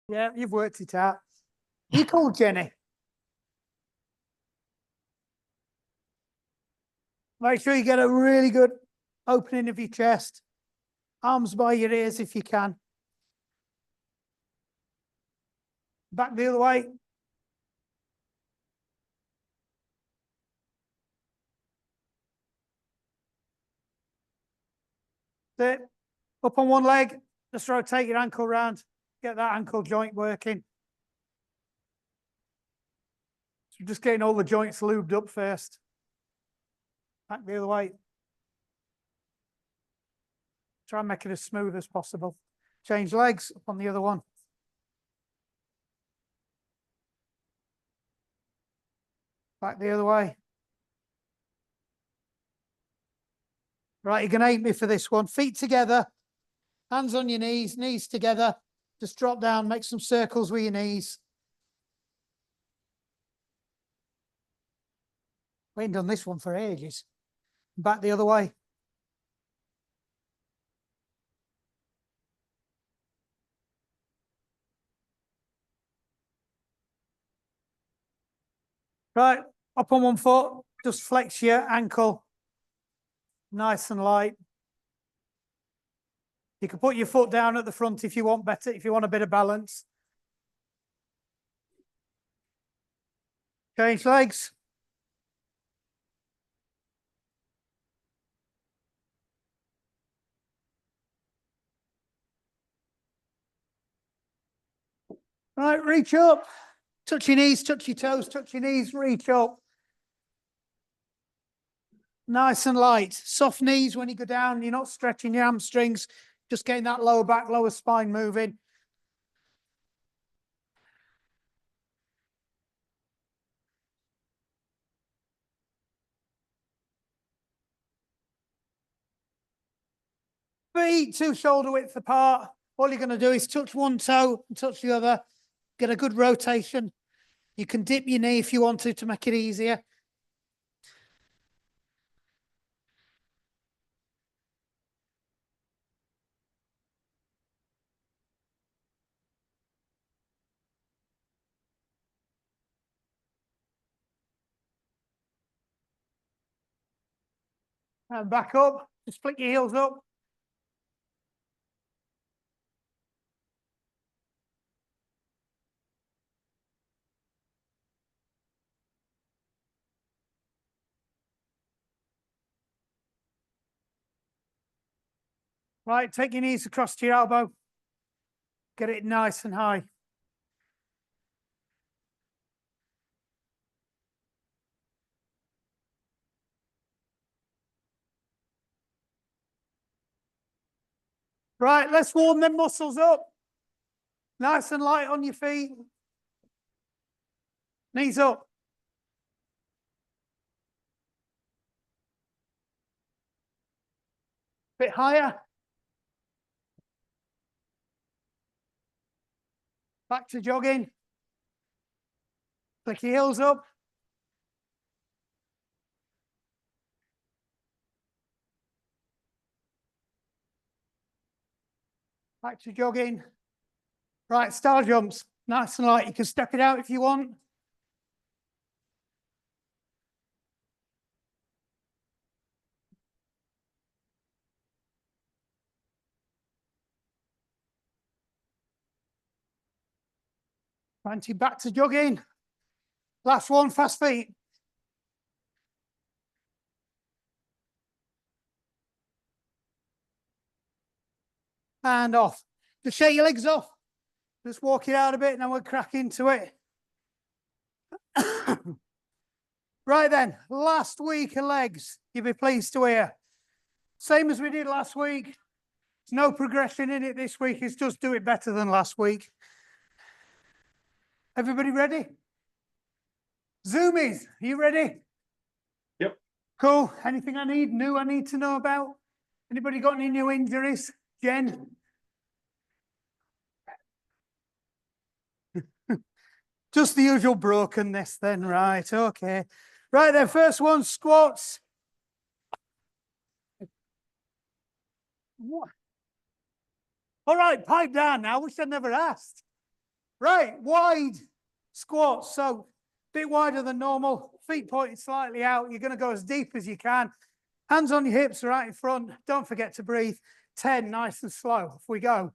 Yeah, you've worked it out. You call Jenny. Make sure you get a really good opening of your chest. Arms by your ears if you can. Back the other way. Sit. Up on one leg. Just rotate your ankle round. Get that ankle joint working. So just getting all the joints lubed up first. Back the other way. Try and make it as smooth as possible. Change legs up on the other one. Back the other way. Right, you're going to hate me for this one. Feet together, hands on your knees, knees together. Just drop down, make some circles with your knees. We ain't done this one for ages. Back the other way. Right, up on one foot, just flex your ankle. Nice and light. You can put your foot down at the front if you want better, if you want a bit of balance. Change legs. Right, reach up. Touch your knees, touch your toes, touch your knees, reach up. Nice and light. Soft knees when you go down. You're not stretching your hamstrings. Just getting that lower back, lower spine moving. Feet 2 shoulder width apart. All you're going to do is touch one toe and touch the other. Get a good rotation. You can dip your knee if you want to make it easier. And back up. Just flick your heels up. Right, take your knees across to your elbow. Get it nice and high. Right, let's warm them muscles up. Nice and light on your feet. Knees up. Bit higher. Back to jogging. Flick your heels up. Back to jogging. Right, star jumps. Nice and light. You can step it out if you want. Back to jogging. Last one, fast feet. And off. Just shake your legs off. Just walk it out a bit, and then we'll crack into it. Right then, last week of legs. You'll be pleased to hear. Same as we did last week. There's no progression in it this week. It's just do it better than last week. Everybody ready? Zoomies, are you ready? Yep. Cool. Anything I need to know about? Anybody got any new injuries? Jen? Just the usual brokenness then, right, okay. Right then, first one, squats. What? All right, pipe down now. I wish I'd never asked. Right, wide squats. So a bit wider than normal, feet pointed slightly out. You're going to go as deep as you can. Hands on your hips right in front. Don't forget to breathe. 10, nice and slow. Off we go.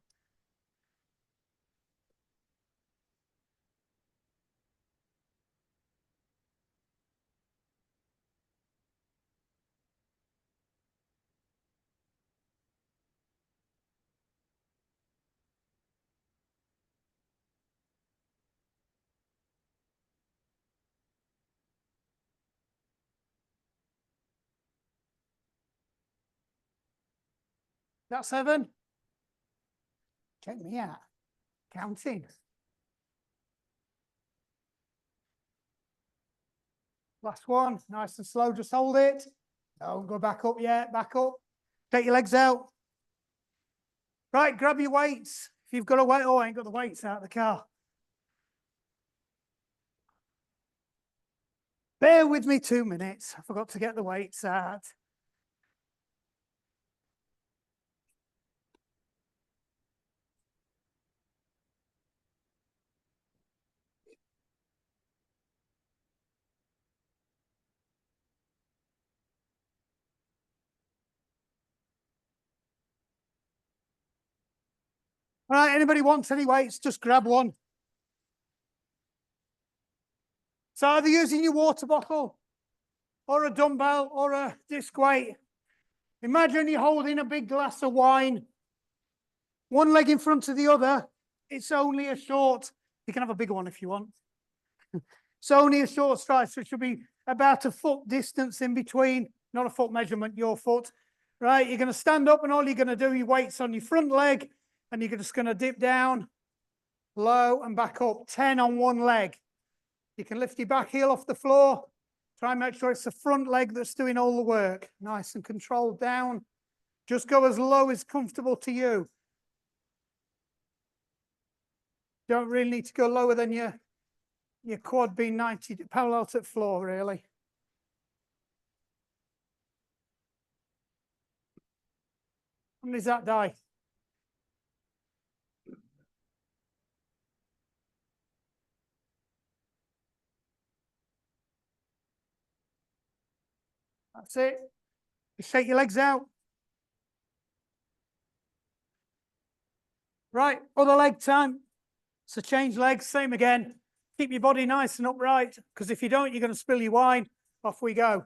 That's 7. Check me out. Counting. Last one. Nice and slow. Just hold it. Don't go back up yet. Back up. Take your legs out. Right, grab your weights. If you've got a weight, oh, I ain't got the weights out of the car. Bear with me 2 minutes. I forgot to get the weights out. All right, anybody wants any weights, just grab one. So either using your water bottle or a dumbbell or a disc weight. Imagine you're holding a big glass of wine, one leg in front of the other. It's only a short, you can have a bigger one if you want. It's only a short stride, so it should be about a foot distance in between, not a foot measurement, your foot. Right, you're going to stand up and all you're going to do, your weights on your front leg, and you're just going to dip down, low, and back up. 10 on one leg. You can lift your back heel off the floor. Try and make sure it's the front leg that's doing all the work. Nice and controlled down. Just go as low as comfortable to you. Don't really need to go lower than your quad being 90 parallel to the floor, really. How many does that die? That's it. You shake your legs out. Right, other leg time. So change legs, same again. Keep your body nice and upright, because if you don't, you're going to spill your wine. Off we go.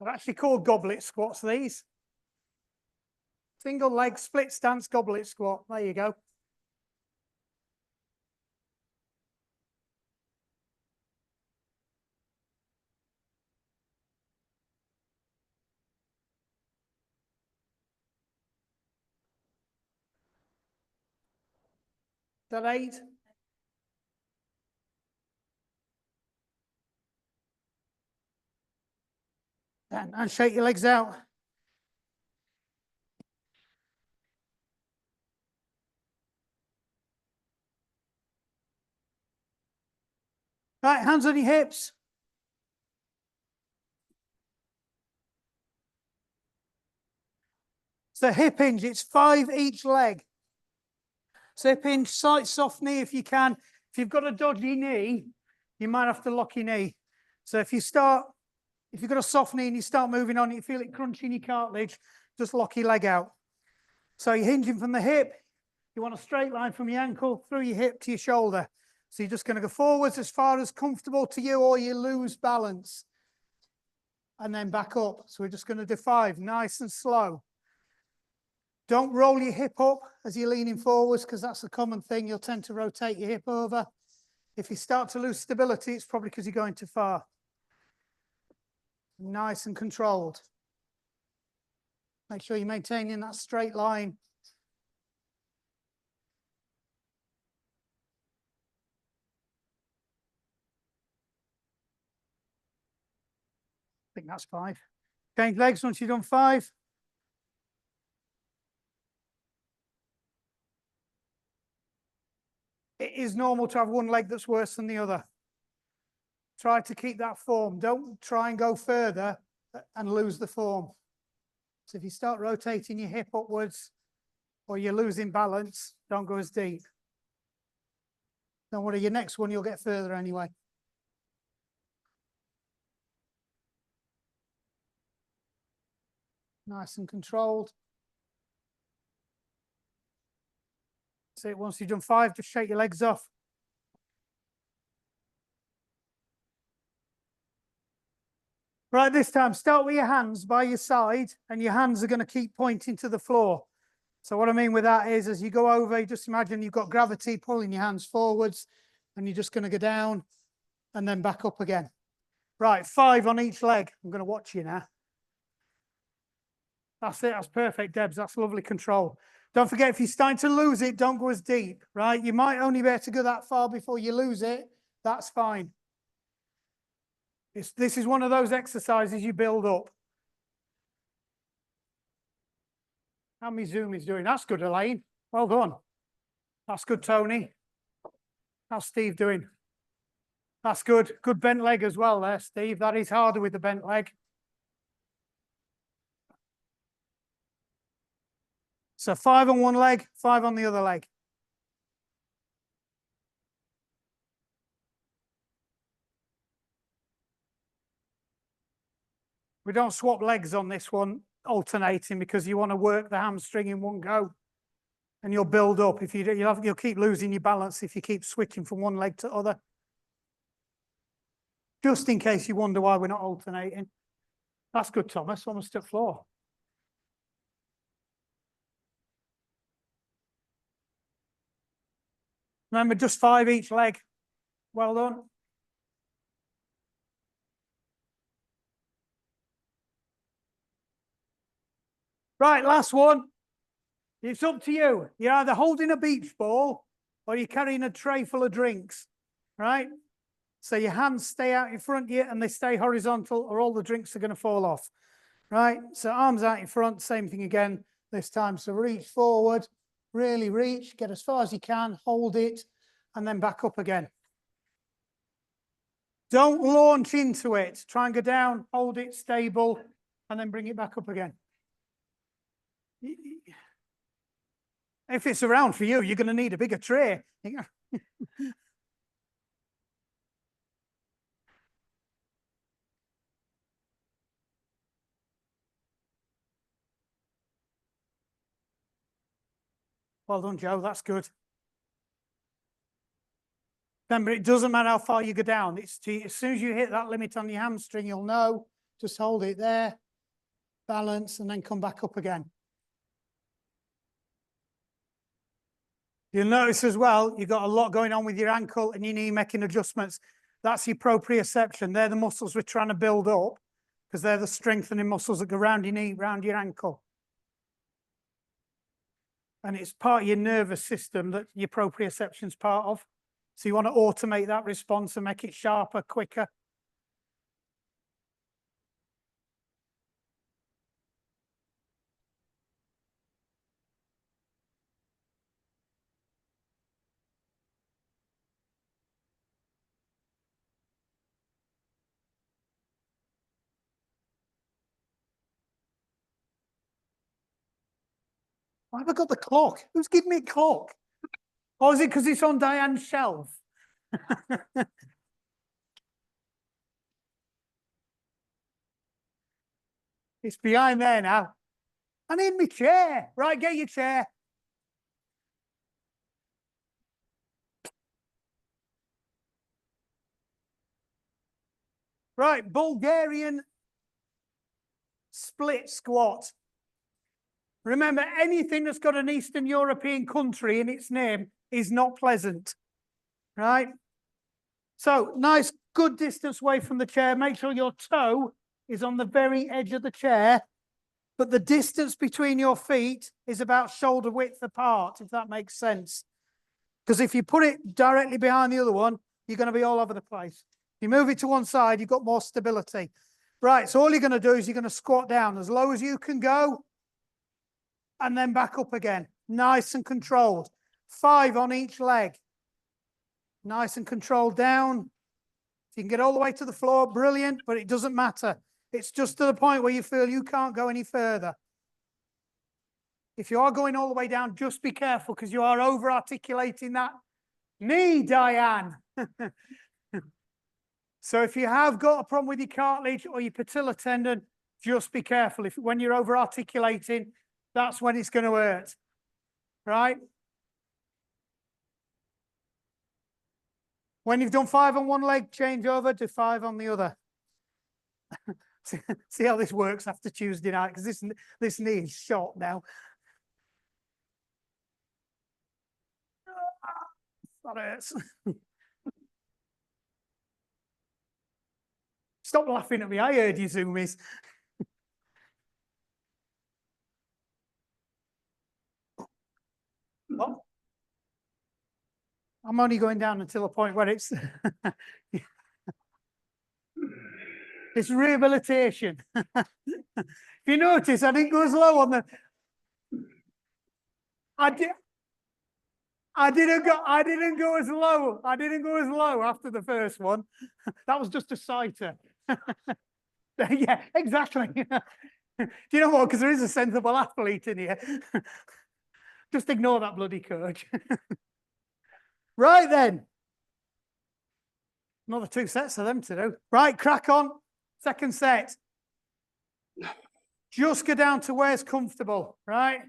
They're actually called goblet squats, these. Single leg, split stance, goblet squat. There you go. That 8. And shake your legs out. Right, hands on your hips. So hip hinge, it's 5 each leg. So hip hinge, slight soft knee if you can. If you've got a dodgy knee, you might have to lock your knee. So if you've got a soft knee and you start moving on, you feel it crunching your cartilage, just lock your leg out. So you're hinging from the hip. You want a straight line from your ankle through your hip to your shoulder. So you're just going to go forwards as far as comfortable to you, or you lose balance. And then back up. So we're just going to do 5, nice and slow. Don't roll your hip up as you're leaning forwards, because that's a common thing. You'll tend to rotate your hip over. If you start to lose stability, it's probably because you're going too far. Nice and controlled. Make sure you're maintaining that straight line. I think that's 5. Change legs once you've done 5. It is normal to have one leg that's worse than the other. Try to keep that form. Don't try and go further and lose the form. So if you start rotating your hip upwards, or you're losing balance, don't go as deep. Don't worry, your next one, you'll get further anyway. Nice and controlled. So once you've done 5, just shake your legs off. Right, this time, start with your hands by your side, and your hands are going to keep pointing to the floor. So what I mean with that is, as you go over, you just imagine you've got gravity pulling your hands forwards, and you're just going to go down and then back up again. Right, 5 on each leg. I'm going to watch you now. That's it. That's perfect, Debs. That's lovely control. Don't forget, if you're starting to lose it, don't go as deep, right? You might only be able to go that far before you lose it. That's fine. This is one of those exercises you build up. How many Zoom is doing? That's good, Elaine. Well done. That's good, Tony. How's Steve doing? That's good. Good bent leg as well there, Steve. That is harder with the bent leg. So 5 on one leg, 5 on the other leg. We don't swap legs on this one, alternating, because you want to work the hamstring in one go, and you'll build up. If you do, you'll keep losing your balance if you keep switching from one leg to other. Just in case you wonder why we're not alternating. That's good, Thomas. Almost at floor. Remember, just 5 each leg. Well done. Right, last one. It's up to you. You're either holding a beach ball or you're carrying a tray full of drinks, right? So your hands stay out in front of you and they stay horizontal, or all the drinks are going to fall off, right? So arms out in front, same thing again this time. So reach forward, really reach, get as far as you can, hold it, and then back up again. Don't launch into it. Try and go down, hold it stable, and then bring it back up again. If it's around for you, you're going to need a bigger tray. Well done, Joe. That's good. Remember, it doesn't matter how far you go down. As soon as you hit that limit on your hamstring, you'll know. Just hold it there, balance, and then come back up again. You'll notice as well, you've got a lot going on with your ankle and your knee making adjustments. That's your proprioception. They're the muscles we're trying to build up, because they're the strengthening muscles that go around your knee, around your ankle. And it's part of your nervous system that your proprioception's part of. So you want to automate that response and make it sharper, quicker. Why have I got the clock? Who's giving me a clock? Or is it because it's on Diane's shelf? It's behind there now. I need my chair. Right, get your chair. Right, Bulgarian split squat. Remember, anything that's got an Eastern European country in its name is not pleasant, right? So nice, good distance away from the chair. Make sure your toe is on the very edge of the chair, but the distance between your feet is about shoulder width apart, if that makes sense. Because if you put it directly behind the other one, you're going to be all over the place. If you move it to one side, you've got more stability. Right, so all you're going to do is you're going to squat down as low as you can go, and then back up again. Nice and controlled. 5 on each leg. Nice and controlled down. If you can get all the way to the floor, brilliant, but it doesn't matter. It's just to the point where you feel you can't go any further. if you are going all the way down, just be careful because you are over-articulating that knee, Diane. So if you have got a problem with your cartilage or your patella tendon, just be careful. When you're over-articulating, that's when it's going to hurt, right? When you've done 5 on one leg, change over to 5 on the other. See how this works after Tuesday night, because this knee is shot now. That hurts. Stop laughing at me. I heard you, Zoomies. What? I'm only going down until a point where it's it's rehabilitation. If you notice, I didn't go as low on the. I didn't go as low. I didn't go as low after the first one. That was just a sighter. Yeah, exactly. Do you know what? Because there is a sensible athlete in here. Just ignore that bloody coach. Right then. Another 2 sets of them to do. Right, crack on. Second set. Just go down to where it's comfortable, right?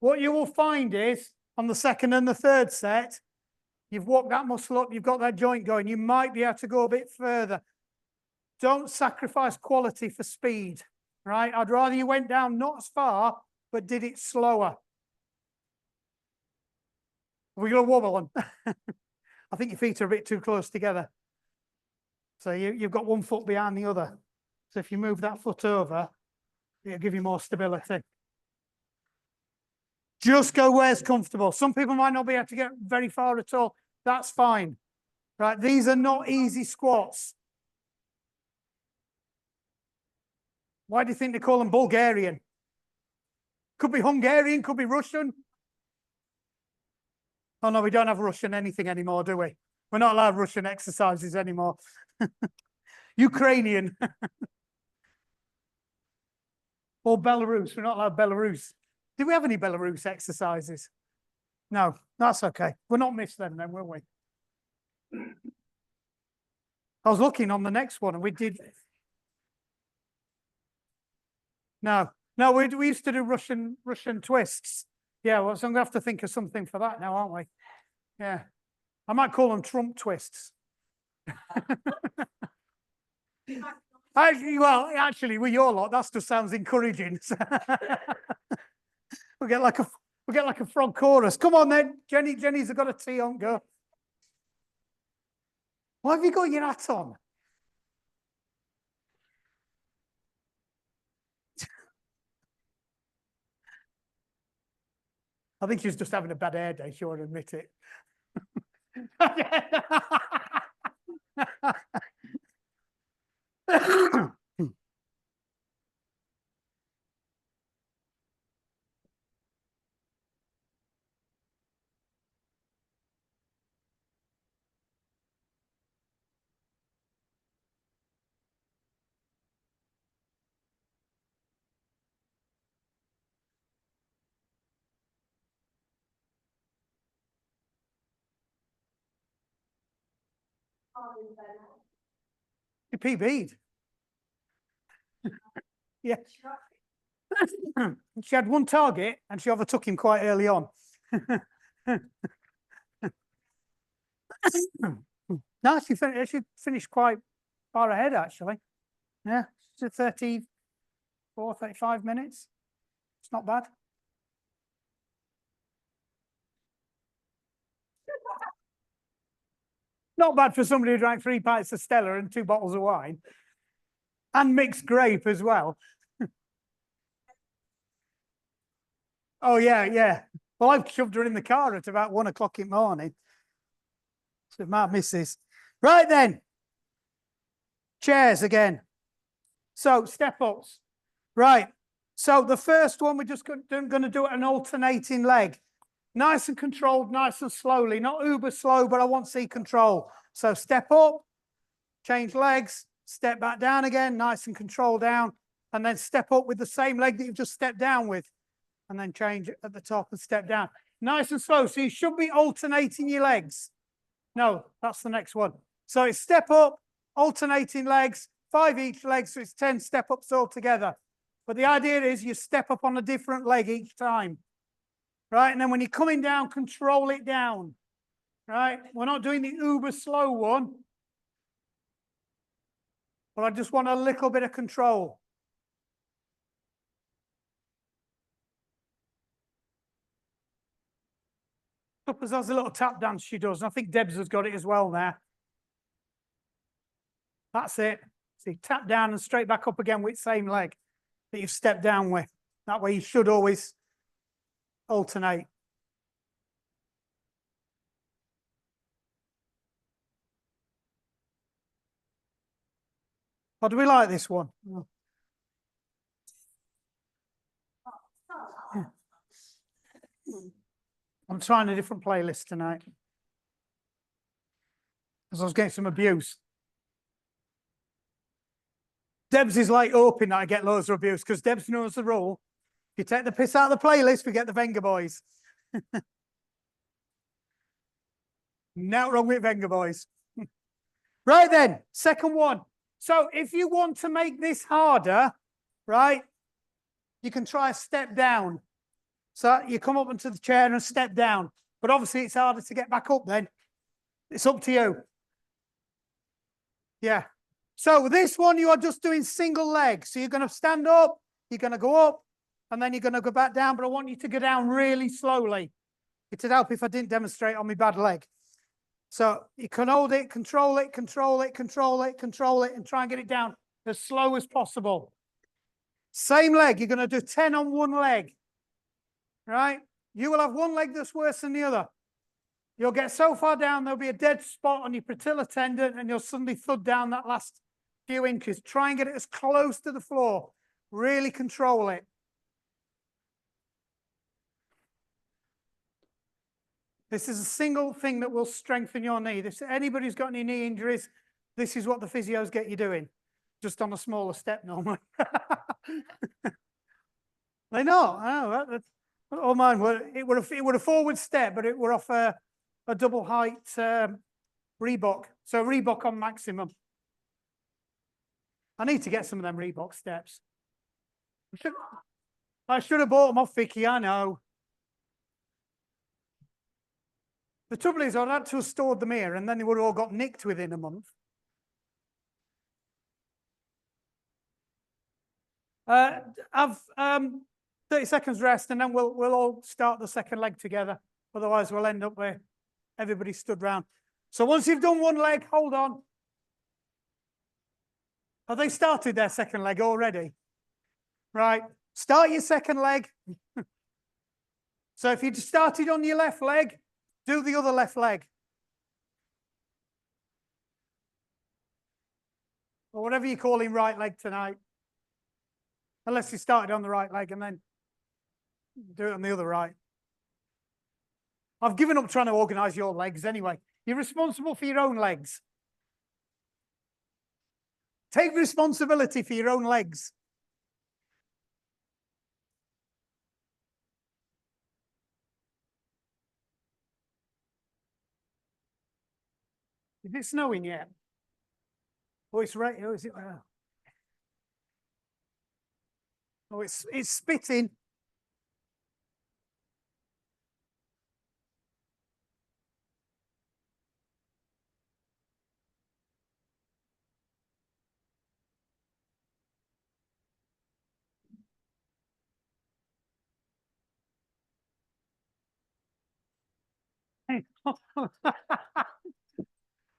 What you will find is, on the second and the third set, you've walked that muscle up, you've got that joint going. You might be able to go a bit further. Don't sacrifice quality for speed, right? I'd rather you went down not as far, but did it slower. We're going to wobble on. I think your feet are a bit too close together. So you've got one foot behind the other. So if you move that foot over, it'll give you more stability. Just go where it's comfortable. Some people might not be able to get very far at all. That's fine. Right? These are not easy squats. Why do you think they call them Bulgarian? Could be Hungarian, could be Russian. Oh, no, we don't have Russian anything anymore, do we? We're not allowed Russian exercises anymore. Ukrainian. Or Belarus. We're not allowed Belarus. Did we have any Belarus exercises? No, that's okay. We'll not miss them then, will we? I was looking on the next one and we did. No, we used to do Russian twists. Yeah, well, so I'm going to have to think of something for that now, aren't we? Yeah. I might call them Trump twists. Actually, with your lot, that just sounds encouraging. We'll get like a frog chorus. Come on then, Jenny's got a tea on. Go. Why have you got your hat on? I think she's just having a bad hair day. She won't admit it. You PB'd. Yeah. She had one target and she overtook him quite early on. No, she finished quite far ahead, actually. Yeah, she's 34, 35 minutes. It's not bad. Not bad for somebody who drank 3 pints of Stella and 2 bottles of wine. And mixed grape as well. Oh, yeah. Well, I've shoved her in the car at about 1 o'clock in the morning. So my missus. Right then. Chairs again. So step ups. Right. So the first one, we're just going to do an alternating leg. Nice and controlled, nice and slowly. Not uber slow, but I want to see control. So step up, change legs, step back down again, nice and controlled down, and then step up with the same leg that you've just stepped down with. and then change at the top and step down. Nice and slow. So you should be alternating your legs. No, that's the next one. So it's step up, alternating legs, 5 each leg, so it's 10 step ups altogether. But the idea is you step up on a different leg each time, right? And then when you're coming down, control it down, right? We're not doing the uber slow one, but I just want a little bit of control. Uppers has a little tap dance she does, and I think Debs has got it as well there. That's it. See, tap down and straight back up again with the same leg that you've stepped down with. That way you should always alternate. Or do we like this one? Oh. Yeah. I'm trying a different playlist tonight because I was getting some abuse. Debs is like hoping that I get loads of abuse because Debs knows the rule. If you take the piss out of the playlist, we get the Venga Boys. Now wrong with Venga Boys. Right then, second one. So if you want to make this harder, right, you can try a step down. So you come up into the chair and step down. But obviously it's harder to get back up then. It's up to you. Yeah. So this one, you are just doing single leg. So you're going to stand up, you're going to go up, and then you're going to go back down. But I want you to go down really slowly. It'd help if I didn't demonstrate on my bad leg. So you can hold it, control it, control it, control it, control it, and try and get it down as slow as possible. Same leg, you're going to do 10 on one leg, right? You will have one leg that's worse than the other. You'll get so far down, there'll be a dead spot on your patella tendon, and you'll suddenly thud down that last few inches. Try and get it as close to the floor. Really control it. This is a single thing that will strengthen your knee. If anybody's got any knee injuries, this is what the physios get you doing, just on a smaller step normally. They know. Oh, mine were it were a forward step, but it were off a double height Reebok. So Reebok on maximum. I need to get some of them Reebok steps. I should have bought them off Vicky, I know. The trouble is, I'd had to have stored them here, and then they would have all got nicked within a month. Have 30 seconds rest, and then we'll all start the second leg together. Otherwise, we'll end up where everybody stood round. So once you've done one leg, hold on. Have they started their second leg already? Right. Start your second leg. So if you started on your left leg, do the other left leg. Or whatever you're calling right leg tonight. Unless you started on the right leg and then do it on the other right. I've given up trying to organise your legs anyway. You're responsible for your own legs. Take responsibility for your own legs. Is it snowing yet? Oh, it's right. Oh, is it? Oh, it's spitting.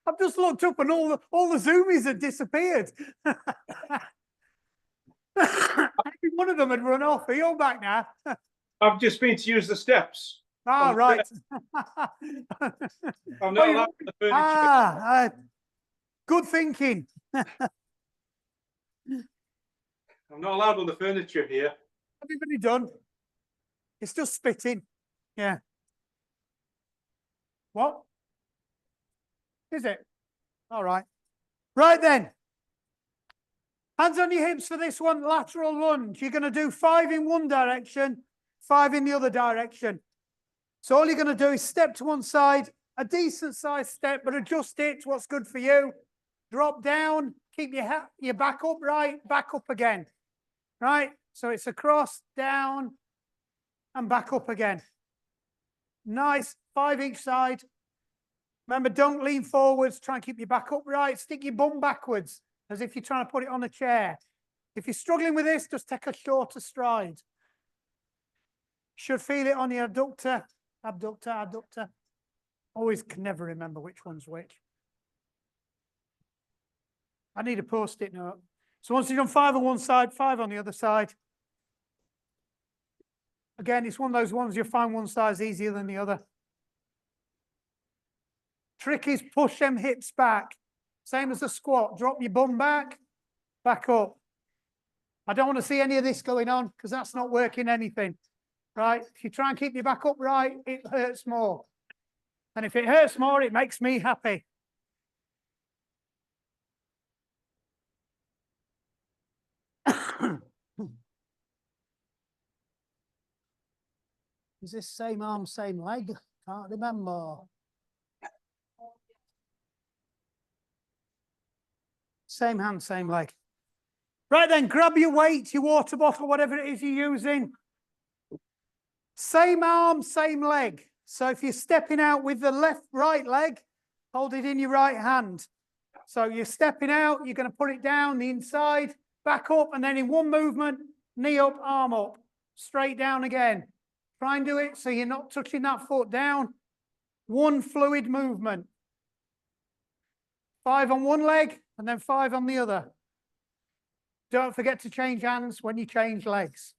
I've just looked up and all the zoomies had disappeared. Every one of them had run off. Are you all back now? I've just been to use the steps. Ah, right. I'm not allowed on the furniture. Good thinking. I'm not allowed on the furniture here. Everybody done? It's just spitting. Yeah. What? Is it? All right. Right then. Hands on your hips for this one, lateral lunge. You're going to do 5 in one direction, 5 in the other direction. So all you're going to do is step to one side, a decent sized step, but adjust it to what's good for you. Drop down, keep your back upright, back up again. Right? So it's across, down, and back up again. Nice, 5 each side. Remember, don't lean forwards. Try and keep your back upright. Stick your bum backwards as if you're trying to put it on a chair. If you're struggling with this, just take a shorter stride. Should feel it on your adductor, abductor, adductor. Always can never remember which one's which. I need a post-it note. So once you've done 5 on one side, 5 on the other side. Again, it's one of those ones you'll find one side's easier than the other. Trick is push them hips back. Same as the squat. Drop your bum back, back up. I don't want to see any of this going on because that's not working anything. Right? If you try and keep your back upright, it hurts more. And if it hurts more, it makes me happy. Is this same arm, same leg? Can't remember. Same hand, same leg. Right then, grab your weight, your water bottle, whatever it is you're using. Same arm, same leg. So if you're stepping out with the right leg, hold it in your right hand. So you're stepping out, you're going to put it down the inside, back up, and then in one movement, knee up, arm up, straight down again. Try and do it so you're not touching that foot down. One fluid movement. 5 on one leg and then 5 on the other. Don't forget to change hands when you change legs.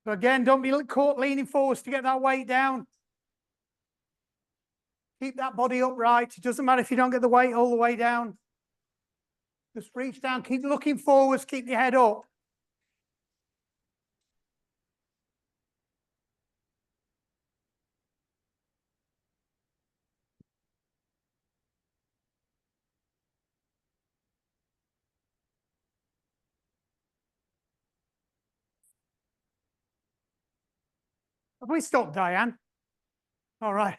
So again, don't be caught leaning forwards to get that weight down. Keep that body upright. It doesn't matter if you don't get the weight all the way down. Just reach down, keep looking forwards, keep your head up. Have we stopped, Diane? All right.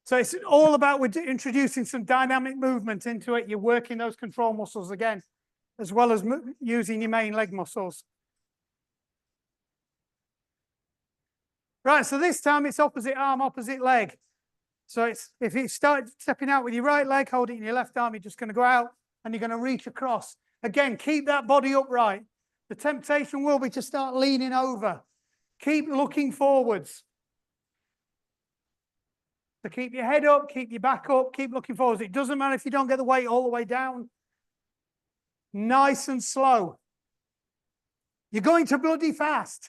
So it's all about introducing some dynamic movement into it. You're working those control muscles again, as well as using your main leg muscles. Right, so this time it's opposite arm, opposite leg. So it's if you start stepping out with your right leg, hold it in your left arm, you're just going to go out and you're going to reach across. Again, keep that body upright. The temptation will be to start leaning over. Keep looking forwards. So keep your head up, keep your back up, keep looking forwards. It doesn't matter if you don't get the weight all the way down. Nice and slow. You're going to bloody fast.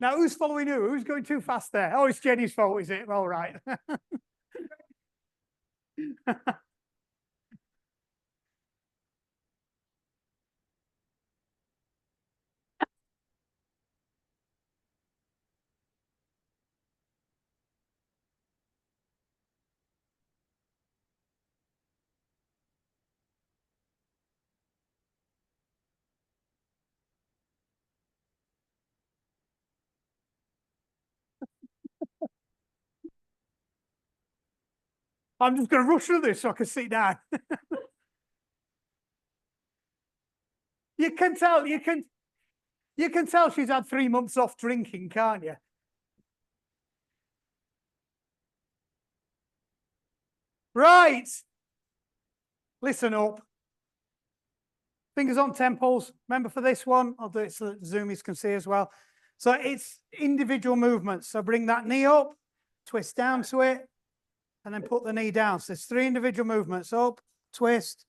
Now, who's following who? Who's going too fast there? Oh, it's Jenny's fault, is it? All right. I'm just going to rush through this so I can sit down. You can tell she's had 3 months off drinking, can't you? Right. Listen up. Fingers on temples. Remember for this one, I'll do it so that the zoomies can see as well. So it's individual movements. So bring that knee up, twist down to it, and then put the knee down. So there's 3 individual movements, up, twist,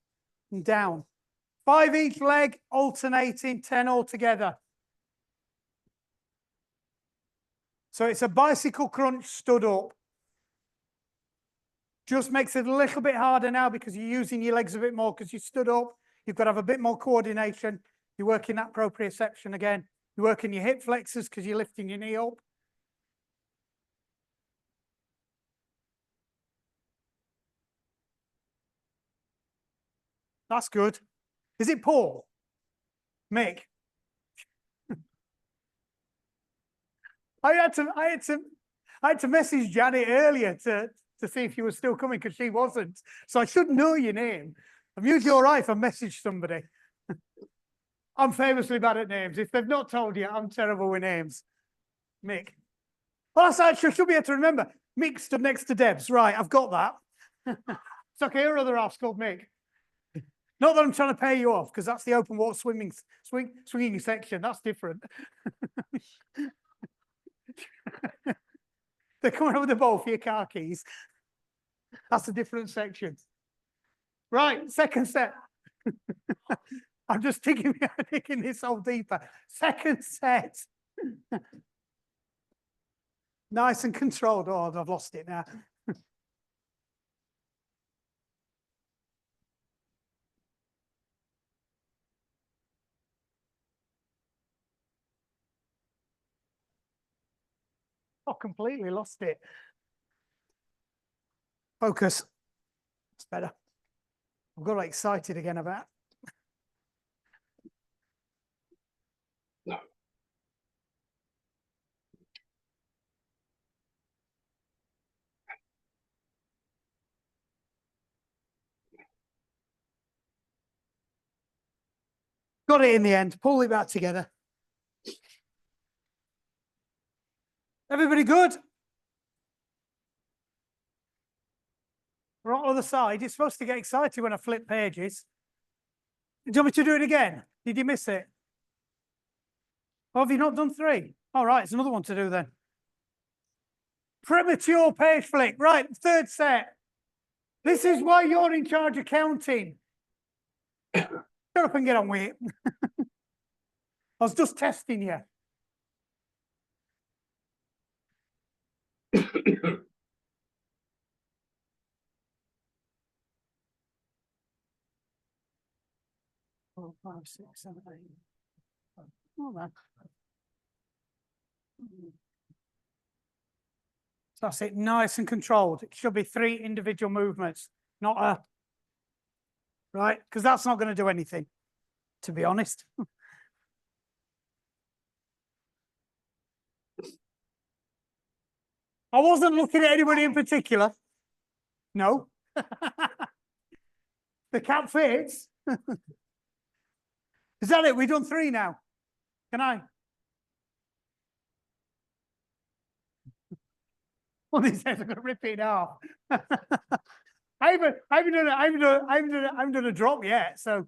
and down. 5 each leg, alternating, 10 altogether. So it's a bicycle crunch stood up. Just makes it a little bit harder now because you're using your legs a bit more because you stood up. You've got to have a bit more coordination. You're working that proprioception again. You're working your hip flexors because you're lifting your knee up. That's good. Is it Paul? Mick? I had to message Janet earlier to see if you were still coming because she wasn't. So I should know your name. I'm usually all right if I message somebody. I'm famously bad at names. If they've not told you, I'm terrible with names. Mick. Well, that's actually, I should be able to remember. Mick stood next to Debs. Right, I've got that. It's okay, her other half's called Mick. Not that I'm trying to pay you off, because that's the open water swinging section. That's different. They're coming up with a bowl for your car keys. That's a different section. Right, second set. I'm just digging this hole deeper. Second set. Nice and controlled. Oh, I've lost it now. Oh, completely lost it. Focus. It's better. I've got excited again about it. No. Got it in the end. Pull it back together. Everybody good? We're on the other side. You're supposed to get excited when I flip pages. Do you want me to do it again? Did you miss it? Oh, have you not done 3? All right, it's another one to do then. Premature page flick. Right, third set. This is why you're in charge of counting. Shut up and get on with it. I was just testing you. Four, 5, 6, 7, 8. Oh, man. So that's it, nice and controlled. It should be 3 individual movements, not a, right? Because that's not going to do anything, to be honest. I wasn't looking at anybody in particular. No. The cap fits. Is that it? We've done 3 now. Can I? One of these days I'm going to rip it off. I haven't done a drop yet. So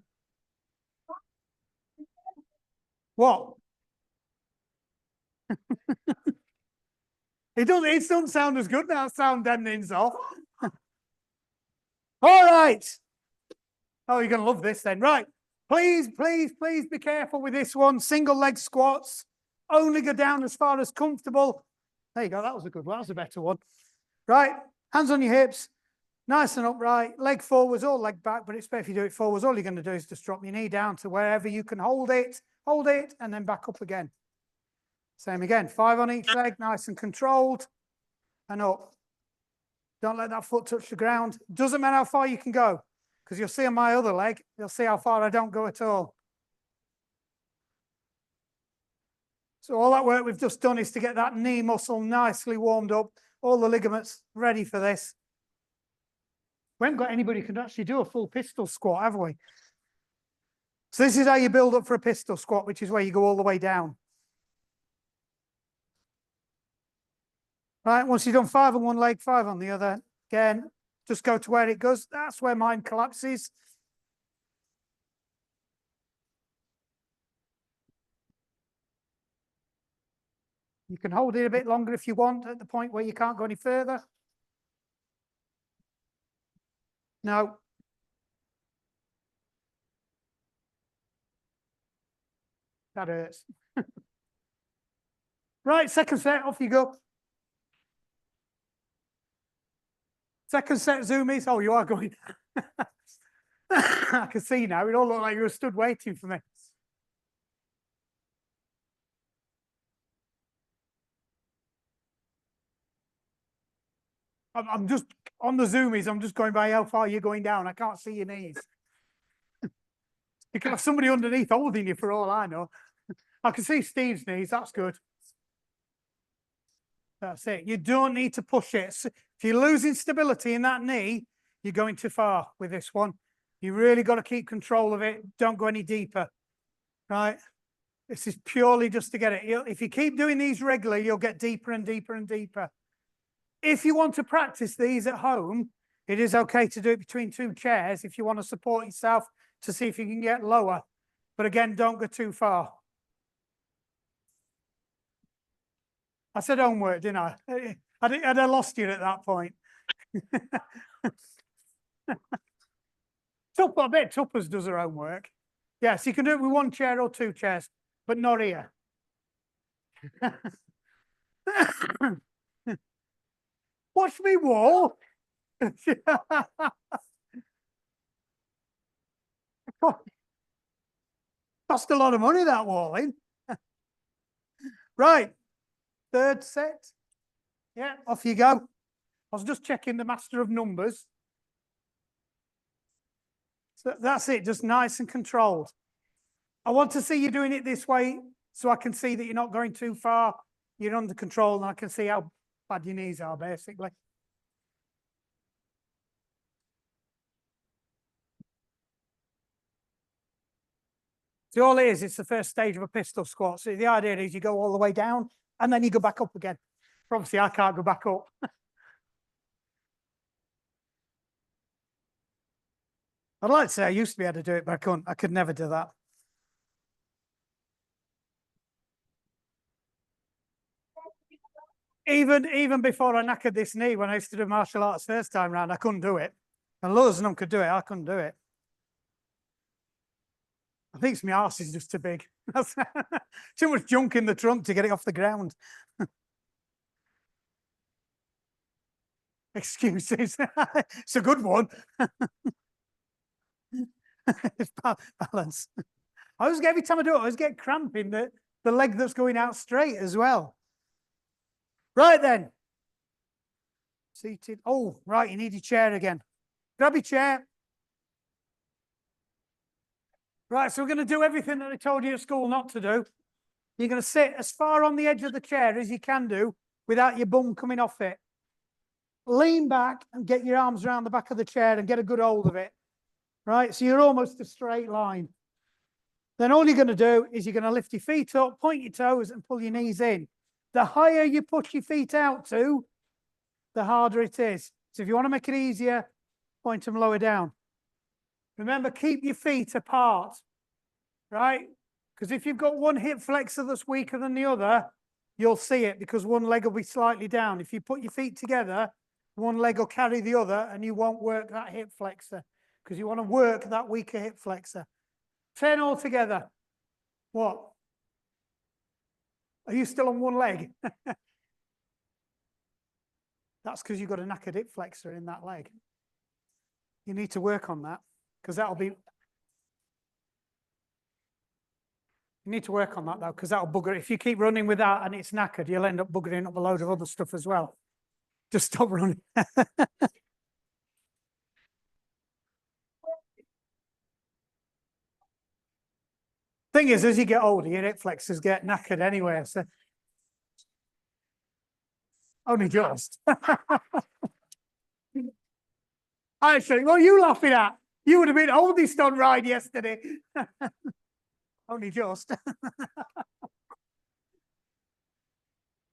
what? It doesn't sound as good now. Sound deadening's off. All right. Oh, you're going to love this then. Right. Please, please, please be careful with this one. Single leg squats. Only go down as far as comfortable. There you go. That was a good one. That was a better one. Right. Hands on your hips. Nice and upright. Leg forwards or leg back. But it's better if you do it forwards. All you're going to do is just drop your knee down to wherever you can hold it, and then back up again. Same again. 5 on each leg. Nice and controlled. And up. Don't let that foot touch the ground. Doesn't matter how far you can go. Because you'll see on my other leg, you'll see how far I don't go at all. So all that work we've just done is to get that knee muscle nicely warmed up, all the ligaments ready for this. We haven't got anybody who can actually do a full pistol squat, have we? So this is how you build up for a pistol squat, which is where you go all the way down. Right, once you've done 5 on one leg, 5 on the other, again, just go to where it goes. That's where mine collapses. You can hold it a bit longer if you want at the point where you can't go any further. No. That hurts. Right, second set, off you go. Second set zoomies. Oh, you are going. I can see now. It all looked like you were stood waiting for me. I'm just on the zoomies. I'm just going by how far you're going down. I can't see your knees. You can have somebody underneath holding you for all I know. I can see Steve's knees. That's good. That's it. You don't need to push it. If you're losing stability in that knee, you're going too far with this one. You really got to keep control of it. Don't go any deeper, right? This is purely just to get it. If you keep doing these regularly, you'll get deeper and deeper and deeper. If you want to practice these at home, it is okay to do it between two chairs if you want to support yourself to see if you can get lower. But again, don't go too far. I said homework, didn't I? Had I lost you at that point? I bet Tuppers does her homework. Yes, you can do it with one chair or two chairs, but not here. Watch me wall. Cost a lot of money, that walling. Right, third set. Yeah, off you go. I was just checking the master of numbers. So that's it, just nice and controlled. I want to see you doing it this way so I can see that you're not going too far. You're under control and I can see how bad your knees are, basically. So all it is, it's the first stage of a pistol squat. So the idea is you go all the way down and then you go back up again. Obviously, I can't go back up. I'd like to say I used to be able to do it, but I couldn't. I could never do that. Even before I knackered this knee, when I used to do martial arts first time round, I couldn't do it. And loads of them could do it. I couldn't do it. I think it's my arse is just too big. Too much junk in the trunk to get it off the ground. Excuses. It's a good one. It's balance. Every time I do it, I always get cramp in the leg that's going out straight as well. Right then. Seated. Oh, right, you need your chair again. Grab your chair. Right, so we're going to do everything that I told you at school not to do. You're going to sit as far on the edge of the chair as you can do without your bum coming off it. Lean back and get your arms around the back of the chair and get a good hold of it. Right, so you're almost a straight line. Then all you're going to do is you're going to lift your feet up, point your toes and pull your knees in. The higher you push your feet out to, the harder it is. So if you want to make it easier, point them lower down. Remember, keep your feet apart, right? Because if you've got one hip flexor that's weaker than the other, you'll see it because one leg will be slightly down. If you put your feet together, one leg will carry the other and you won't work that hip flexor because you want to work that weaker hip flexor. 10 all together. What? Are you still on one leg? That's because you've got a knackered hip flexor in that leg. You need to work on that because that'll be... You need to work on that though, because that'll bugger. If you keep running with that and it's knackered, you'll end up buggering up a load of other stuff as well. Just stop running. Thing is, as you get older, your hip flexors get knackered anyway. So only just. Actually, what are you laughing at? You would have been oldest on ride yesterday. Only just.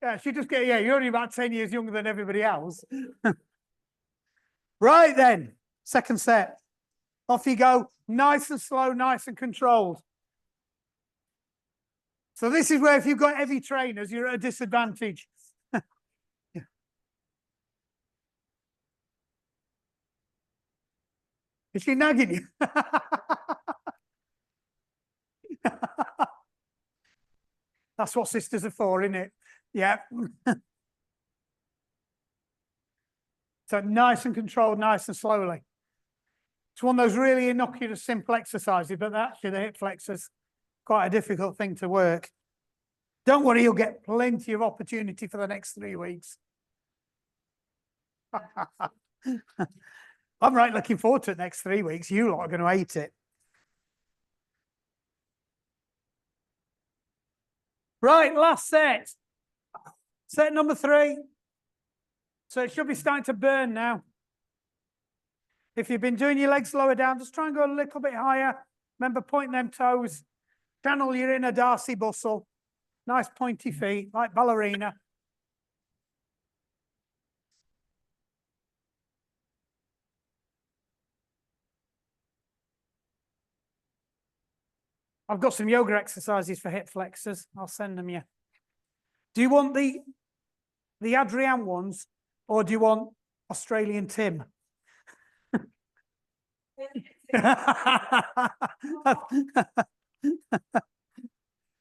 Yeah, you're only about 10 years younger than everybody else. Right then, second set. Off you go, nice and slow, nice and controlled. So this is where if you've got heavy trainers, you're at a disadvantage. Is she nagging you? That's what sisters are for, isn't it? Yeah. So nice and controlled, nice and slowly. It's one of those really innocuous, simple exercises, but actually the hip flexors quite a difficult thing to work. Don't worry, you'll get plenty of opportunity for the next 3 weeks. I'm right looking forward to the next 3 weeks. You lot are going to hate it. Right, last set. Set number 3. So it should be starting to burn now. If you've been doing your legs lower down, just try and go a little bit higher. Remember, pointing them toes. Channel your inner Darcy bustle. Nice pointy feet, like ballerina. I've got some yoga exercises for hip flexors. I'll send them you. Do you want the Adrienne ones, or do you want Australian Tim?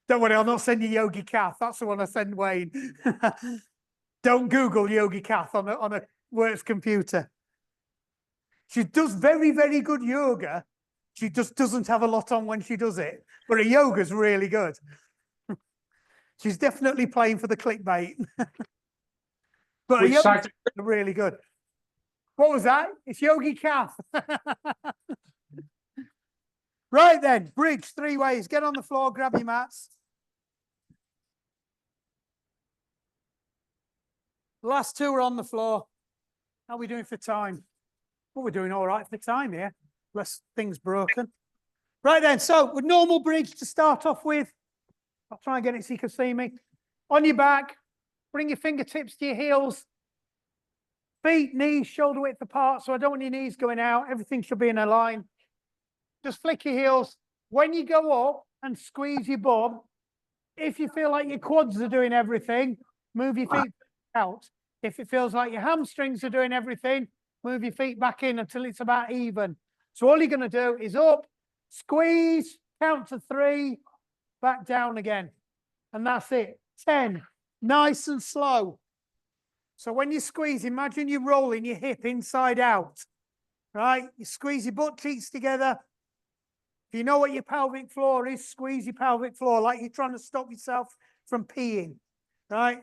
Don't worry, I'll not send you Yogi Kath. That's the one I send Wayne. Don't Google Yogi Kath on a works computer. She does very, very good yoga. She just doesn't have a lot on when she does it. But her yoga's really good. She's definitely playing for the clickbait. But her yoga's really good. What was that? It's Yogi Kath. Right then, bridge 3 ways. Get on the floor, grab your mats. Last 2 are on the floor. How are we doing for time? Well, we're doing all right for time here. Less things broken. Right then, so with normal bridge to start off with, I'll try and get it so you can see me. On your back, bring your fingertips to your heels. Feet, knees, shoulder width apart, so I don't want your knees going out. Everything should be in a line. Just flick your heels. When you go up and squeeze your bum, if you feel like your quads are doing everything, move your feet out. If it feels like your hamstrings are doing everything, move your feet back in until it's about even. So all you're going to do is up, squeeze, count to 3, back down again. And that's it. 10. Nice and slow. So when you squeeze, imagine you're rolling your hip inside out. Right? You squeeze your butt cheeks together. If you know what your pelvic floor is, squeeze your pelvic floor like you're trying to stop yourself from peeing. Right?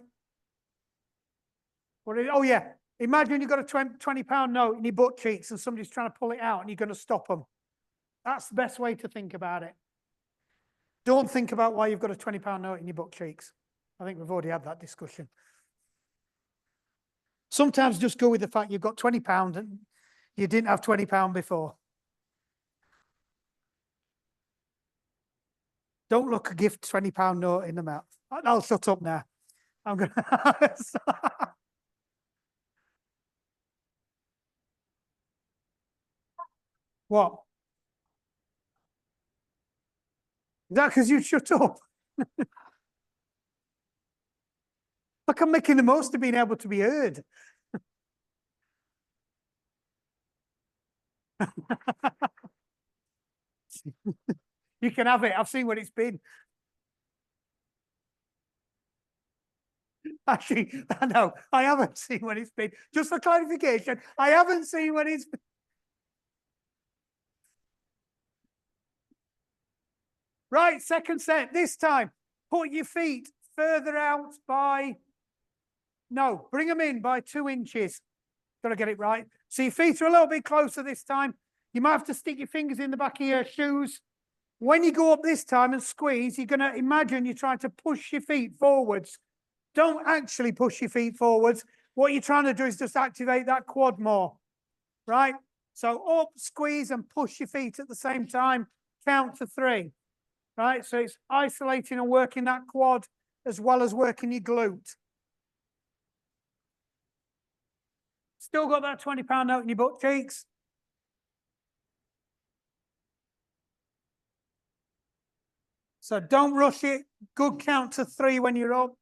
Oh, yeah. Imagine you've got a 20-pound note in your butt cheeks and somebody's trying to pull it out and you're going to stop them. That's the best way to think about it. Don't think about why you've got a 20-pound note in your butt cheeks. I think we've already had that discussion. Sometimes just go with the fact you've got 20 pounds and you didn't have 20 pounds before. Don't look a gift 20-pound note in the mouth. I'll shut up now. I'm going to... What? Is that because you shut up? Look, I'm making the most of being able to be heard. You can have it. I've seen what it's been. Actually, no, I haven't seen what it's been. Just for clarification, I haven't seen what it's been. Right, second set. This time, put your feet further out by... No, bring them in by 2 inches. Got to get it right. So your feet are a little bit closer this time. You might have to stick your fingers in the back of your shoes. When you go up this time and squeeze, you're going to imagine you're trying to push your feet forwards. Don't actually push your feet forwards. What you're trying to do is just activate that quad more, right? So up, squeeze, and push your feet at the same time. Count to 3, right? So it's isolating and working that quad as well as working your glute. Still got that 20-pound note in your butt cheeks? So don't rush it. Good count to 3 when you're up.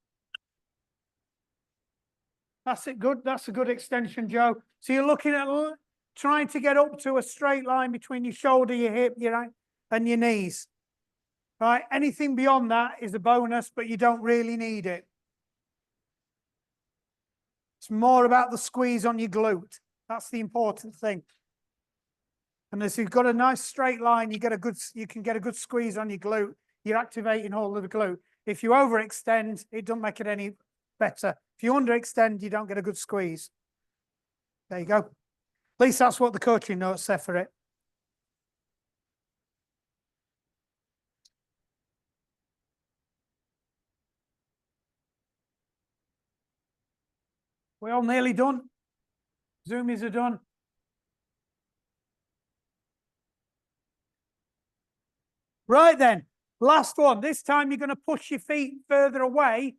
That's it. Good. That's a good extension, Joe. So you're looking at trying to get up to a straight line between your shoulder, your hip, and your knees. Right? Anything beyond that is a bonus, but you don't really need it. It's more about the squeeze on your glute. That's the important thing. And as you've got a nice straight line, you can get a good squeeze on your glute. You're activating all of the glute. If you overextend, it doesn't make it any better. If you underextend, you don't get a good squeeze. There you go. At least that's what the coaching notes say for it. We're all nearly done. Zoomies are done. Right then, last one. This time you're going to push your feet further away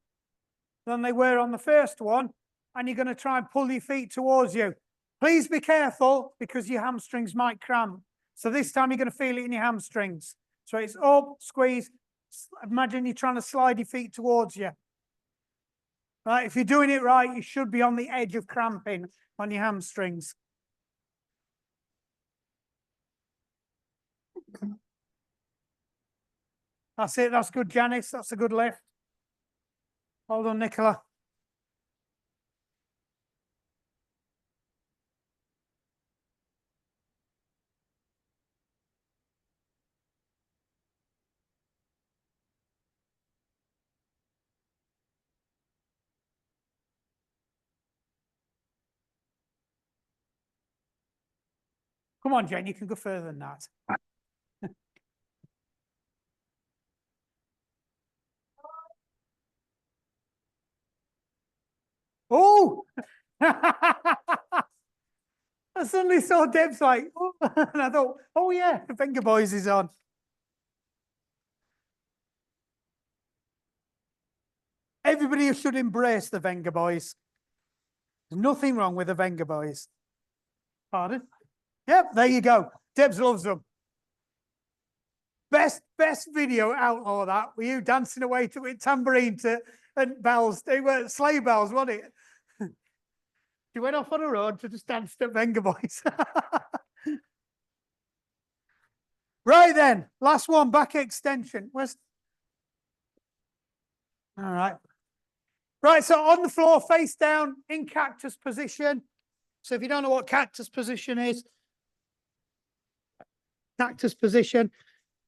than they were on the first one, and you're going to try and pull your feet towards you. Please be careful because your hamstrings might cramp. So this time you're going to feel it in your hamstrings. So it's up, squeeze. Imagine you're trying to slide your feet towards you. Right, if you're doing it right, you should be on the edge of cramping on your hamstrings. That's it. That's good, Janice. That's a good lift. Hold on, Nicola. Come on, Jane. You can go further than that. Oh! I suddenly saw Deb's like, oh, and I thought, oh yeah, the Finger Boys is on. Everybody should embrace the Venga Boys. There's nothing wrong with the Venga Boys. Pardon? Yep, there you go. Debs loves them. Best video outlaw that were you dancing away to it, tambourine to and bells. They were sleigh bells, wasn't it? She went off on her own to just dance to Venga Boys. Right then, last one, back extension. Where's... All right. Right, so on the floor, face down, in cactus position. So if you don't know what cactus position is, cactus position,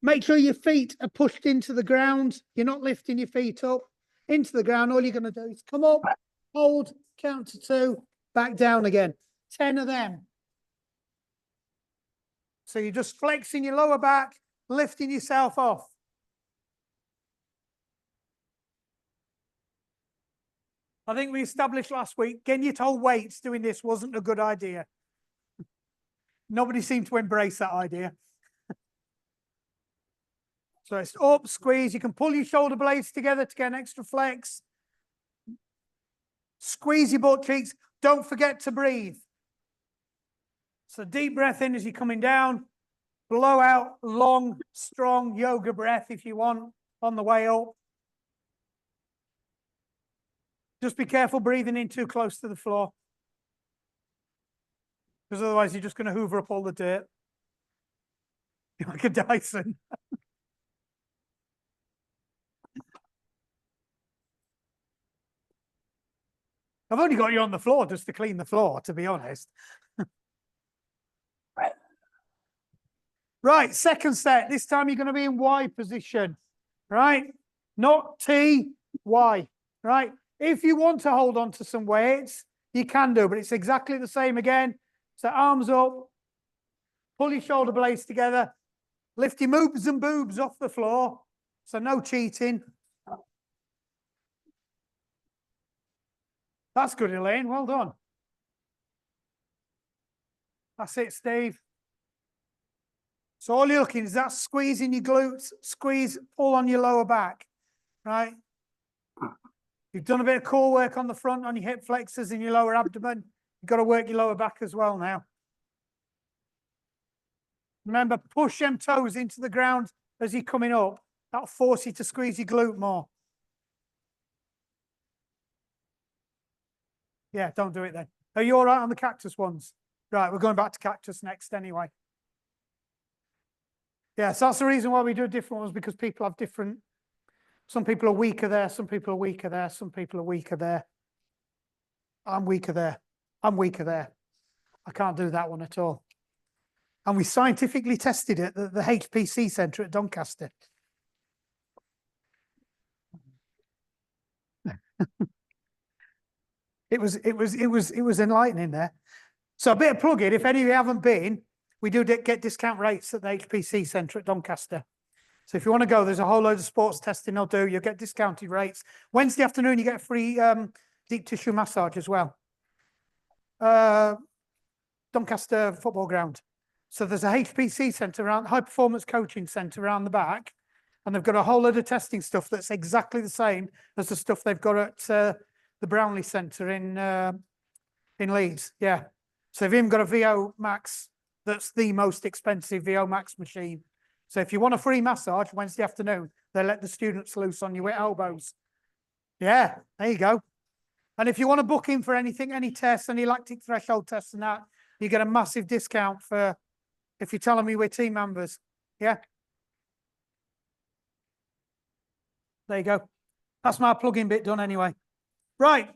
make sure your feet are pushed into the ground. You're not lifting your feet up into the ground. All you're going to do is come up, hold, count to 2, back down again. 10 of them. So you're just flexing your lower back, lifting yourself off. I think we established last week, getting your toe weights doing this wasn't a good idea. Nobody seemed to embrace that idea. So it's up, squeeze. You can pull your shoulder blades together to get an extra flex. Squeeze your butt cheeks. Don't forget to breathe. So deep breath in as you're coming down. Blow out long, strong yoga breath if you want on the way up. Just be careful breathing in too close to the floor. Because otherwise you're just going to hoover up all the dirt. You're like a Dyson. I've only got you on the floor just to clean the floor, to be honest. Right, second set. This time you're going to be in Y position, right? Not T, Y, right? If you want to hold on to some weights, you can do, but it's exactly the same again. So arms up, pull your shoulder blades together, lift your moobs and boobs off the floor. So no cheating. That's good, Elaine. Well done. That's it, Steve. So all you're looking is that squeezing your glutes, squeeze, pull on your lower back, right? You've done a bit of core work on the front, on your hip flexors and your lower abdomen. You've got to work your lower back as well now. Remember, push them toes into the ground as you're coming up. That'll force you to squeeze your glute more. Yeah, don't do it then. Are you all right on the cactus ones? Right, we're going back to cactus next anyway. Yeah, so that's the reason why we do different ones, because people have different, some people are weaker there, some people are weaker there, some people are weaker there. I'm weaker there. I'm weaker there. I can't do that one at all. And we scientifically tested it at the HPC Centre at Doncaster. It was enlightening there. So a bit of plug-in, if any of you haven't been, we do get discount rates at the HPC Centre at Doncaster. So if you want to go, there's a whole load of sports testing they'll do. You'll get discounted rates. Wednesday afternoon, you get a free deep tissue massage as well. Doncaster football ground. So there's a HPC centre around, high performance coaching centre around the back, and they've got a whole load of testing stuff that's exactly the same as the stuff they've got at the Brownlee Centre in Leeds. Yeah. So they've even got a VO Max that's the most expensive VO Max machine. So if you want a free massage Wednesday afternoon, they let the students loose on your elbows. Yeah, there you go. And if you want to book in for anything, any tests, any lactic threshold tests and that, you get a massive discount for if you're telling me we're team members. Yeah. There you go. That's my plug-in bit done anyway. Right.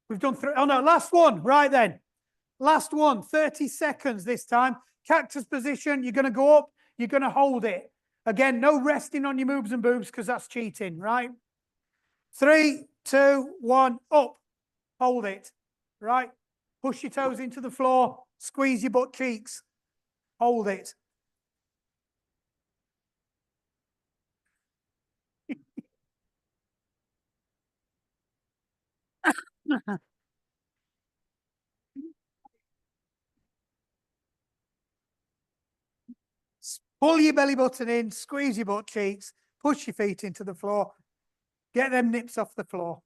We've done three. Oh no, last one. Right then. Last one. 30 seconds this time. Cactus position. You're going to go up. You're going to hold it. Again, no resting on your moves and boobs because that's cheating, right? 3, 2, 1, up. Hold it. Right? Push your toes into the floor. Squeeze your butt cheeks. Hold it. Pull your belly button in, squeeze your butt cheeks, push your feet into the floor. Get them nips off the floor.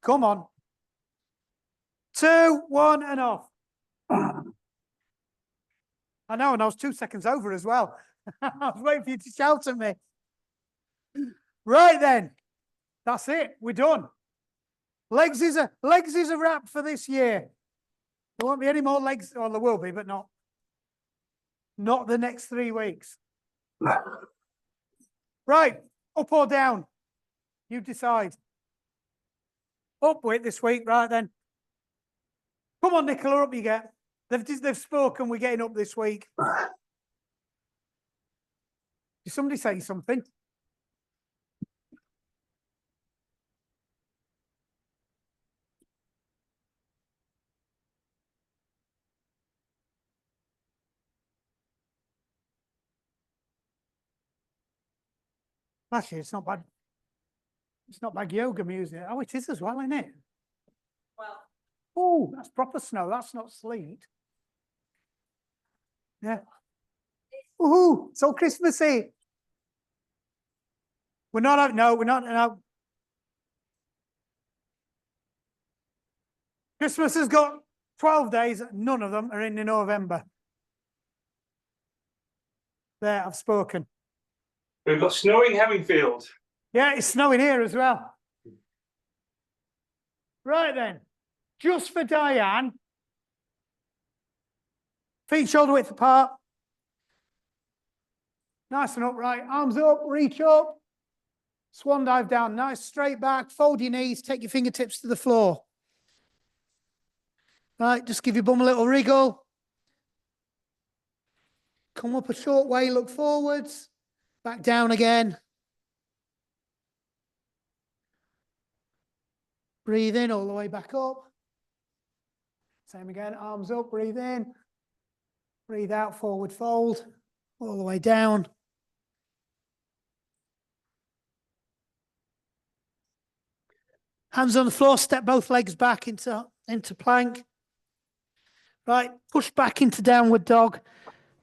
Come on. 2, 1, and off. I know, and I was 2 seconds over as well. I was waiting for you to shout at me. Right then. That's it. We're done. Legs is a wrap for this year. There won't be any more legs. Well, there will be, but not the next 3 weeks. Right. Up or down? You decide. Up with this week, right then. Come on, Nicola, up you get. They've spoken, we're getting up this week. Did somebody say something? Actually, it's not bad. It's not bad yoga music. Oh, it is as well, isn't it? Well, Oh, that's proper snow. That's not sleet. Yeah. Ooh, it's all Christmassy. We're not out. No, we're not out. Christmas has got 12 days. None of them are in November. There, I've spoken. We've got snowing Hemmingfield. Yeah, it's snowing here as well. Right then, just for Diane. Feet shoulder width apart. Nice and upright. Arms up, reach up. Swan dive down. Nice straight back. Fold your knees. Take your fingertips to the floor. Right, just give your bum a little wriggle. Come up a short way, look forwards. Back down again. Breathe in all the way back up. Same again, arms up, breathe in. Breathe out, forward fold. All the way down. Hands on the floor, step both legs back into plank. Right, push back into downward dog.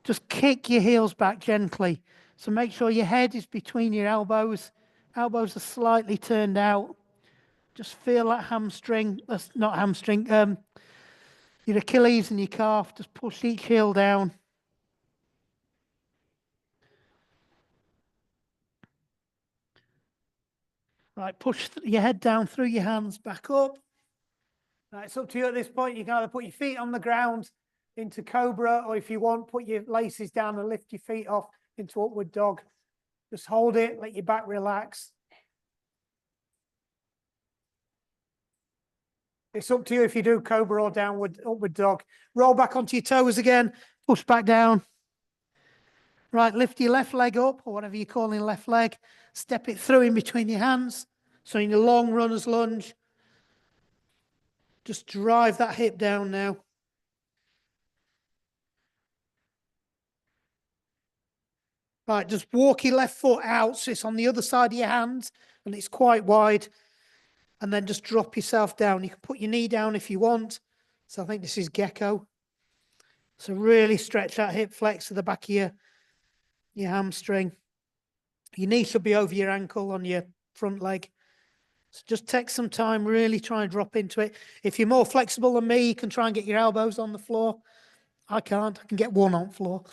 Just kick your heels back gently. So make sure your head is between your elbows. Elbows are slightly turned out. Just feel that hamstring. That's not hamstring. Your Achilles and your calf. Just push each heel down. Right, push your head down through your hands, back up. Right, it's up to you at this point. You can either put your feet on the ground into Cobra, or if you want, put your laces down and lift your feet off into Upward Dog. Just hold it, let your back relax. It's up to you if you do Cobra or Upward Dog. Roll back onto your toes again, push back down. Right, lift your left leg up, or whatever you're calling left leg. Step it through in between your hands. So in your long runner's lunge, just drive that hip down now. Right, just walk your left foot out so it's on the other side of your hands and it's quite wide. And then just drop yourself down. You can put your knee down if you want. So I think this is gecko. So really stretch that hip flex to the back of your hamstring. Your knee should be over your ankle on your front leg. So just take some time, really try and drop into it. If you're more flexible than me, you can try and get your elbows on the floor. I can't. I can get one on floor.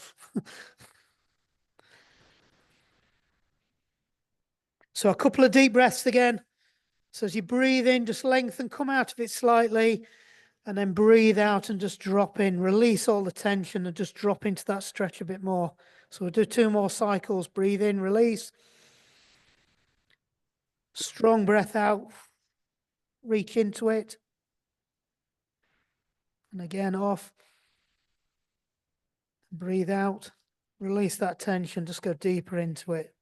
So a couple of deep breaths again. So as you breathe in, just lengthen, come out of it slightly, and then breathe out and just drop in. Release all the tension and just drop into that stretch a bit more. So we'll do 2 more cycles. Breathe in, release. Strong breath out. Reach into it. And again, off. Breathe out. Release that tension. Just go deeper into it.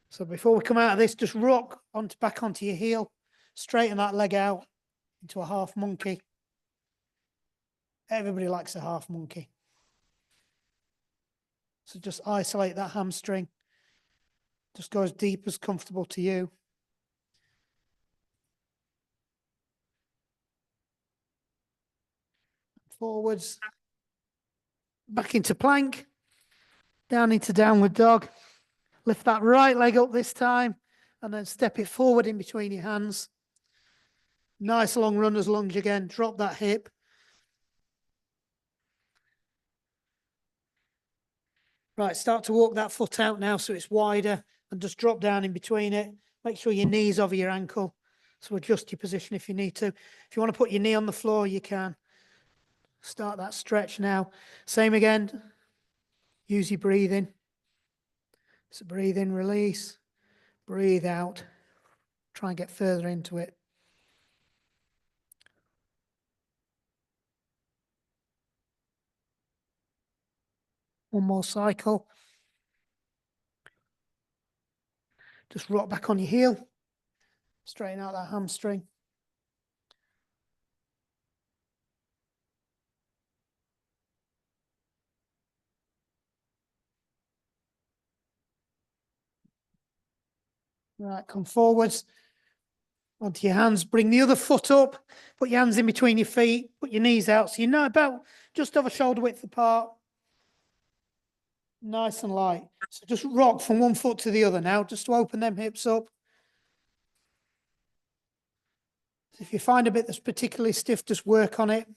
So before we come out of this, just rock back onto your heel. Straighten that leg out into a half monkey. Everybody likes a half monkey. So just isolate that hamstring. Just go as deep as comfortable to you. Forwards. Back into plank. Down into downward dog. Lift that right leg up this time. And then step it forward in between your hands. Nice long runner's lunge again. Drop that hip. Right, start to walk that foot out now so it's wider. And just drop down in between it. Make sure your knee's over your ankle. So adjust your position if you need to. If you want to put your knee on the floor, you can. Start that stretch now. Same again. Use your breathing. So breathe in, release. Breathe out. Try and get further into it. One more cycle. Just rock back on your heel. Straighten out that hamstring. Right, come forwards. Onto your hands. Bring the other foot up. Put your hands in between your feet. Put your knees out so you're not about just over shoulder width apart. Nice and light. So just rock from one foot to the other now, just to open them hips up. So if you find a bit that's particularly stiff, just work on it.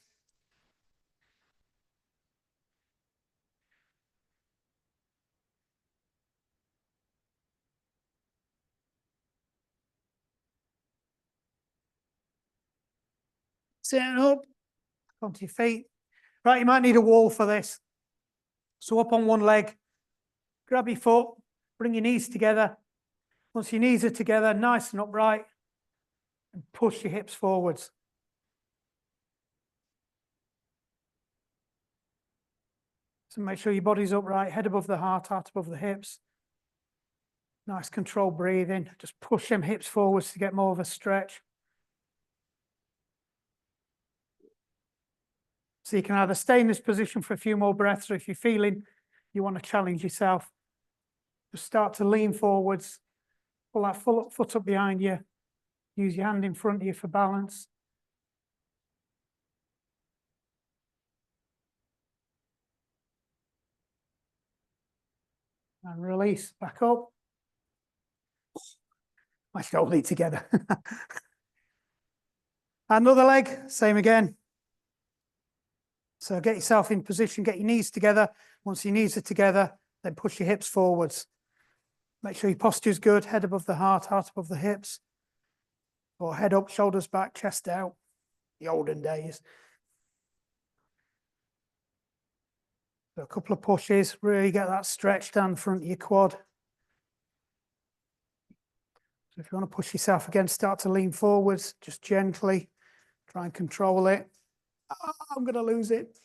Sit up, onto your feet. Right, you might need a wall for this. So up on one leg, grab your foot, bring your knees together. Once your knees are together, nice and upright, and push your hips forwards. So make sure your body's upright, head above the heart above the hips. Nice controlled breathing. Just push them hips forwards to get more of a stretch. So you can either stay in this position for a few more breaths, or if you're feeling you want to challenge yourself, just start to lean forwards, pull that foot up behind you, use your hand in front of you for balance. And release, back up. My shoulder together. Another leg, same again. So get yourself in position, get your knees together. Once your knees are together, then push your hips forwards. Make sure your posture is good, head above the heart above the hips. Or head up, shoulders back, chest out. The olden days. So a couple of pushes, really get that stretch down the front of your quad. So if you want to push yourself again, start to lean forwards, just gently. Try and control it. Oh, I'm going to lose it.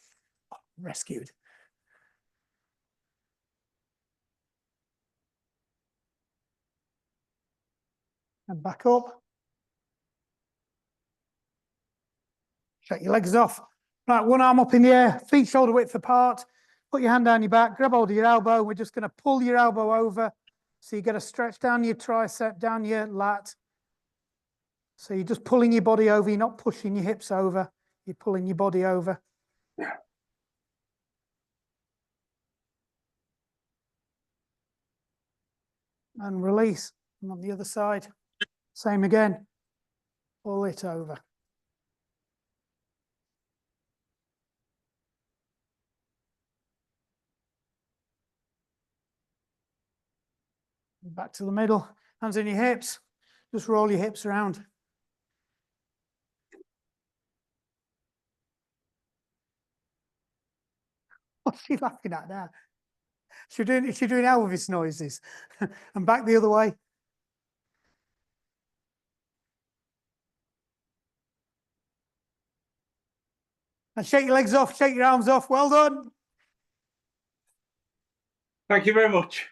Oh, rescued. And back up. Shake your legs off. Right, one arm up in the air, feet shoulder width apart. Put your hand down your back, grab hold of your elbow. We're just going to pull your elbow over. So you get a stretch down your tricep, down your lat. So you're just pulling your body over, you're not pushing your hips over, you're pulling your body over. Yeah. And release. And on the other side, same again. Pull it over. Back to the middle, hands in your hips. Just roll your hips around. What's she laughing at now? She's doing Elvis noises. And back the other way. And shake your legs off, shake your arms off. Well done. Thank you very much.